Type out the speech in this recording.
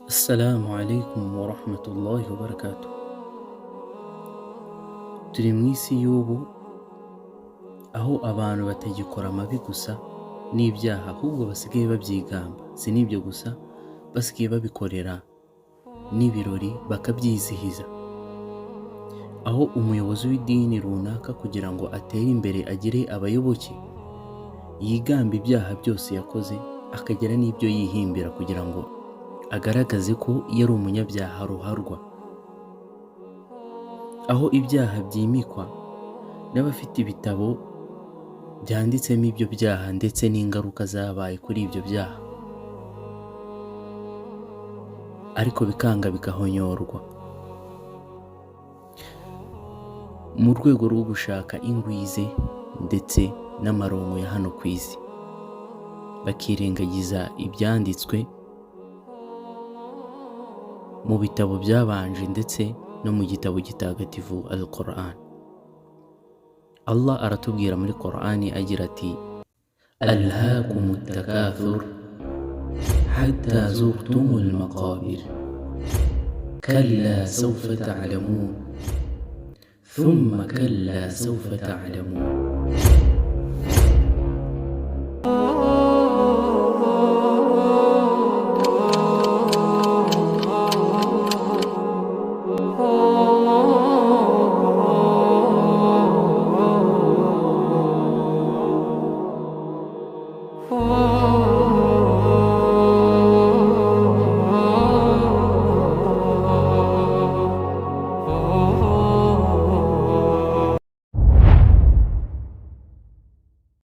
Assalamu alaikum wa rahmatullahi wa barakatuh. Turi mu isi y'ubu aho abantu batagikora amabi gusa n'ibyaha ahubwo basigaye babyigamba. Si n'ibyo gusa, basigaye babikorera n'ibirori bakabyizihiza. Aho umuyobozi w'idini runaka kugira ngo atere imbere agire abayoboke, yigamba ibyaha byose yakoze akagira n'ibyo yihimbira kugira ngo agaragaze ko yari umunyabyaha ruharwa. Aho ibyaha byimikwa n'abafite ibitabo byanditsemo ibyo byaha ndetse n'ingaruka zabaye kuri ibyo byaha, ariko bikanga bigahonyorwa mu rwego rwo gushaka ingwize ndetse n'amaronko ya hano ku isi, bakirengagiza ibyanditswe mu bitabo byabanje ndetse no mu gitabo gitagatifu Al-Quran. Allah aratubwira muri Qur'ani agira ati: "Alhaakumut takathur hatta zurtumul maqabir kalla sawfa ta'lamun thumma kalla sawfa ta'lamun." Oh